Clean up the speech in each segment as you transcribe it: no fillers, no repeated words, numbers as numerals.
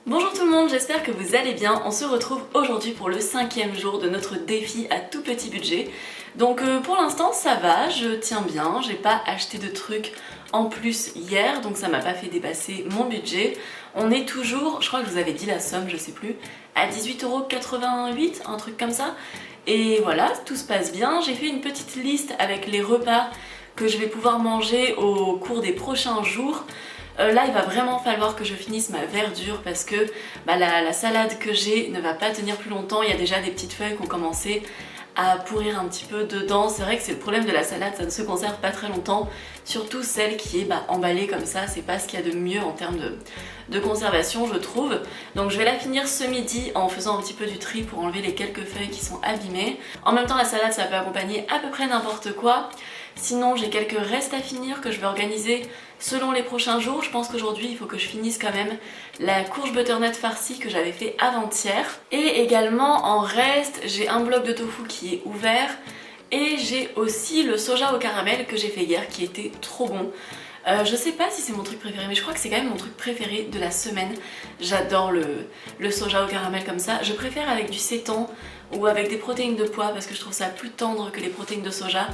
Bonjour tout le monde, j'espère que vous allez bien. On se retrouve aujourd'hui pour le 5e jour de notre défi à tout petit budget. Donc pour l'instant ça va, je tiens bien, j'ai pas acheté de trucs en plus hier, donc ça m'a pas fait dépasser mon budget. On est toujours, je crois que je vous avais dit la somme, je sais plus, à 18,88 €, un truc comme ça. Et voilà, tout se passe bien. J'ai fait une petite liste avec les repas que je vais pouvoir manger au cours des prochains jours. Là il va vraiment falloir que je finisse ma verdure parce que la salade que j'ai ne va pas tenir plus longtemps. Il y a déjà des petites feuilles qui ont commencé à pourrir un petit peu dedans. C'est vrai que c'est le problème de la salade, ça ne se conserve pas très longtemps, surtout celle qui est emballée comme ça, c'est pas ce qu'il y a de mieux en termes de conservation je trouve. Donc je vais la finir ce midi en faisant un petit peu du tri pour enlever les quelques feuilles qui sont abîmées. En même temps la salade ça peut accompagner à peu près n'importe quoi. Sinon j'ai quelques restes à finir que je vais organiser selon les prochains jours. Je pense qu'aujourd'hui il faut que je finisse quand même la courge butternut farcie que j'avais fait avant-hier. Et également en reste j'ai un bloc de tofu qui est ouvert et j'ai aussi le soja au caramel que j'ai fait hier qui était trop bon. Je sais pas si c'est mon truc préféré mais je crois que c'est quand même mon truc préféré de la semaine. J'adore le soja au caramel comme ça. Je préfère avec du seitan ou avec des protéines de pois parce que je trouve ça plus tendre que les protéines de soja,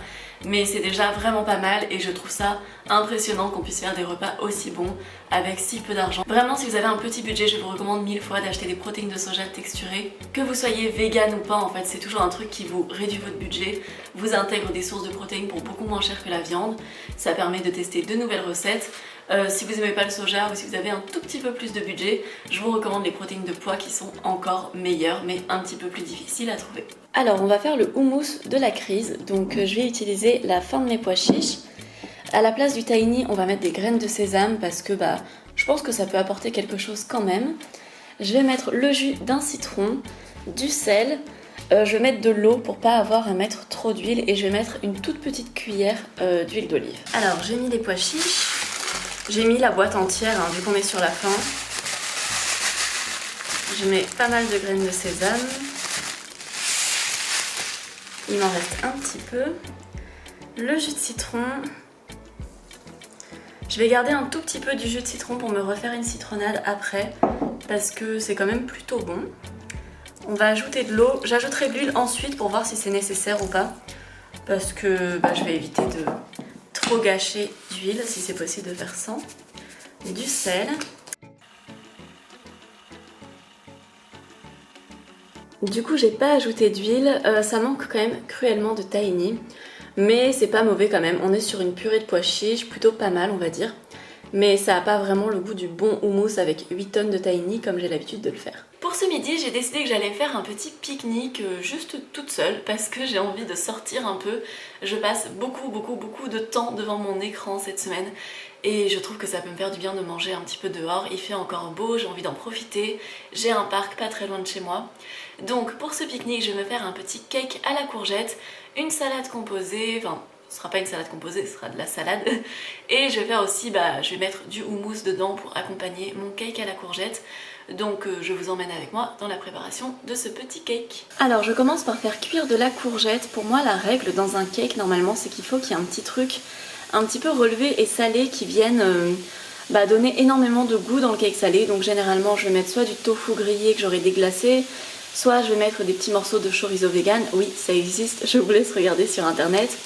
mais c'est déjà vraiment pas mal et je trouve ça impressionnant qu'on puisse faire des repas aussi bons avec si peu d'argent. Vraiment si vous avez un petit budget je vous recommande 1000 fois d'acheter des protéines de soja texturées. Que vous soyez vegan ou pas en fait c'est toujours un truc qui vous réduit votre budget, vous intègre des sources de protéines pour beaucoup moins cher que la viande, ça permet de tester de nouvelles recettes. Si vous n'aimez pas le soja ou si vous avez un tout petit peu plus de budget, je vous recommande les protéines de pois qui sont encore meilleures mais un petit peu plus difficiles à trouver. Alors on va faire le houmous de la crise, donc je vais utiliser la fin de mes pois chiches. À la place du tahini on va mettre des graines de sésame parce que je pense que ça peut apporter quelque chose quand même. Je vais mettre le jus d'un citron, du sel, je vais mettre de l'eau pour pas avoir à mettre trop d'huile et je vais mettre une toute petite cuillère d'huile d'olive. Alors j'ai mis les pois chiches. J'ai mis la boîte entière, vu qu'on est sur la fin. Je mets pas mal de graines de sésame. Il m'en reste un petit peu. Le jus de citron. Je vais garder un tout petit peu du jus de citron pour me refaire une citronnade après, parce que c'est quand même plutôt bon. On va ajouter de l'eau. J'ajouterai de l'huile ensuite pour voir si c'est nécessaire ou pas, parce que je vais éviter de trop gâcher d'huile si c'est possible de faire sans. Du sel. Du coup j'ai pas ajouté d'huile, ça manque quand même cruellement de tahini, mais c'est pas mauvais quand même. On est sur une purée de pois chiches, plutôt pas mal on va dire, mais ça a pas vraiment le goût du bon houmous avec 8 tonnes de tahini comme j'ai l'habitude de le faire. Pour ce midi j'ai décidé que j'allais faire un petit pique-nique juste toute seule parce que j'ai envie de sortir un peu. Je passe beaucoup de temps devant mon écran cette semaine et je trouve que ça peut me faire du bien de manger un petit peu dehors. Il fait encore beau, j'ai envie d'en profiter, j'ai un parc pas très loin de chez moi. Donc pour ce pique-nique je vais me faire un petit cake à la courgette, une salade composée, enfin ce sera pas une salade composée, ce sera de la salade. Et je vais faire aussi, je vais mettre du houmous dedans pour accompagner mon cake à la courgette. Donc je vous emmène avec moi dans la préparation de ce petit cake. Alors je commence par faire cuire de la courgette. Pour moi la règle dans un cake normalement c'est qu'il faut qu'il y ait un petit truc un petit peu relevé et salé qui vienne donner énormément de goût dans le cake salé. Donc généralement je vais mettre soit du tofu grillé que j'aurai déglacé, soit je vais mettre des petits morceaux de chorizo vegan, oui ça existe, je vous laisse regarder sur internet,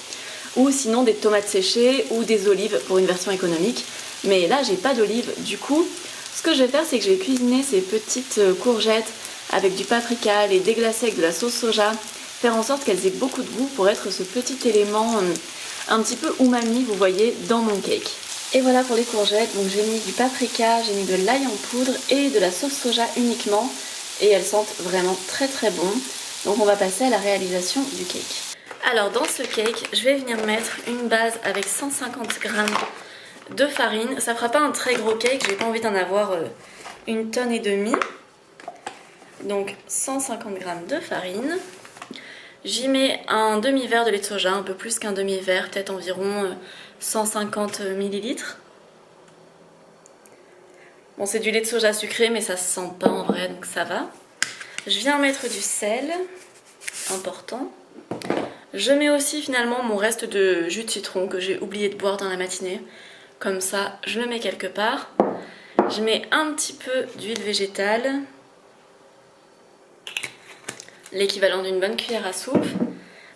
ou sinon des tomates séchées ou des olives pour une version économique. Mais là j'ai pas d'olives, du coup ce que je vais faire c'est que je vais cuisiner ces petites courgettes avec du paprika, les déglacer avec de la sauce soja, faire en sorte qu'elles aient beaucoup de goût pour être ce petit élément un petit peu umami vous voyez dans mon cake. Et voilà pour les courgettes, donc j'ai mis du paprika, j'ai mis de l'ail en poudre et de la sauce soja uniquement. Et elles sentent vraiment très bon. Donc on va passer à la réalisation du cake. Alors dans ce cake, je vais venir mettre une base avec 150 g de farine. Ça fera pas un très gros cake, j'ai pas envie d'en avoir 1,5 tonnes. Donc 150 g de farine. J'y mets un demi-verre de lait de soja, un peu plus qu'un demi-verre, peut-être environ 150 ml. Bon c'est du lait de soja sucré mais ça se sent pas en vrai donc ça va. Je viens mettre du sel, important. Je mets aussi finalement mon reste de jus de citron que j'ai oublié de boire dans la matinée. Comme ça je le mets quelque part. Je mets un petit peu d'huile végétale, l'équivalent d'une bonne cuillère à soupe.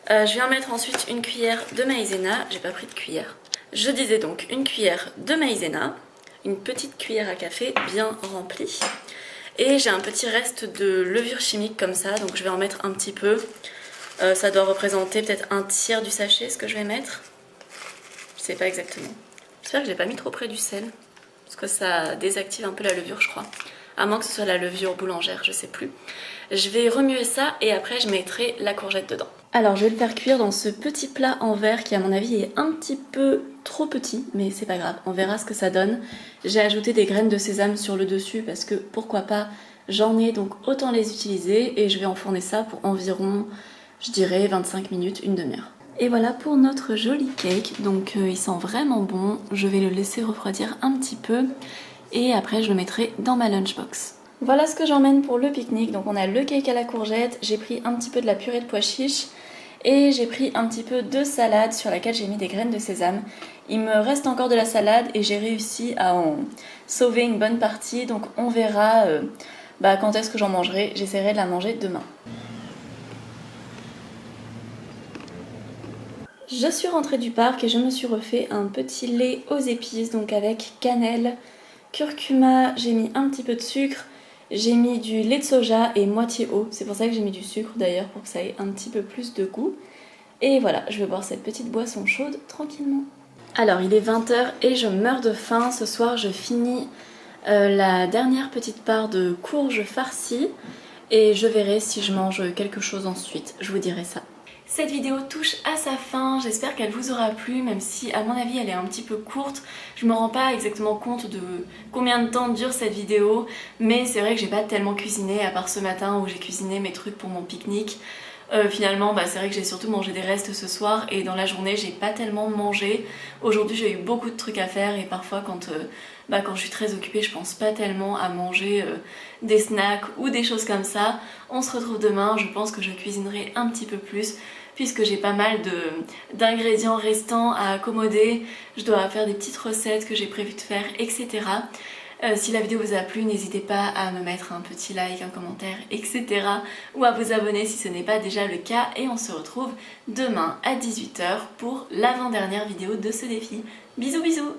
Je vais en mettre ensuite une cuillère de maïzena, j'ai pas pris de cuillère. Je disais donc une cuillère de maïzena, une petite cuillère à café bien remplie. Et j'ai un petit reste de levure chimique comme ça, donc je vais en mettre un petit peu. Ça doit représenter peut-être un tiers du sachet ce que je vais mettre. Je sais pas exactement. J'espère que je l'ai pas mis trop près du sel, parce que ça désactive un peu la levure je crois. À moins que ce soit la levure boulangère, je sais plus. Je vais remuer ça et après je mettrai la courgette dedans. Alors je vais le faire cuire dans ce petit plat en verre qui à mon avis est un petit peu trop petit, mais c'est pas grave, on verra ce que ça donne. J'ai ajouté des graines de sésame sur le dessus parce que pourquoi pas, j'en ai donc autant les utiliser et je vais enfourner ça pour environ, je dirais 25 minutes, une demi-heure. Et voilà pour notre joli cake, donc il sent vraiment bon, je vais le laisser refroidir un petit peu et après je le mettrai dans ma lunchbox. Voilà ce que j'emmène pour le pique-nique, donc on a le cake à la courgette, j'ai pris un petit peu de la purée de pois chiches et j'ai pris un petit peu de salade sur laquelle j'ai mis des graines de sésame. Il me reste encore de la salade et j'ai réussi à en sauver une bonne partie, donc on verra quand est-ce que j'en mangerai, j'essaierai de la manger demain. Je suis rentrée du parc et je me suis refait un petit lait aux épices, donc avec cannelle, curcuma, j'ai mis un petit peu de sucre, j'ai mis du lait de soja et moitié eau, c'est pour ça que j'ai mis du sucre d'ailleurs, pour que ça ait un petit peu plus de goût. Et voilà, je vais boire cette petite boisson chaude tranquillement. Alors il est 20 h et je meurs de faim, ce soir je finis la dernière petite part de courge farcie et je verrai si je mange quelque chose ensuite, je vous dirai ça. Cette vidéo touche à sa fin, j'espère qu'elle vous aura plu, même si à mon avis elle est un petit peu courte. Je me rends pas exactement compte de combien de temps dure cette vidéo, mais c'est vrai que j'ai pas tellement cuisiné à part ce matin où j'ai cuisiné mes trucs pour mon pique-nique. Finalement c'est vrai que j'ai surtout mangé des restes ce soir et dans la journée j'ai pas tellement mangé. Aujourd'hui j'ai eu beaucoup de trucs à faire et parfois quand je suis très occupée je pense pas tellement à manger des snacks ou des choses comme ça. On se retrouve demain, je pense que je cuisinerai un petit peu plus puisque j'ai pas mal d'ingrédients restants à accommoder. Je dois faire des petites recettes que j'ai prévu de faire, etc. Si la vidéo vous a plu, n'hésitez pas à me mettre un petit like, un commentaire, etc. ou à vous abonner si ce n'est pas déjà le cas. Et on se retrouve demain à 18 h pour l'avant-dernière vidéo de ce défi. Bisous bisous.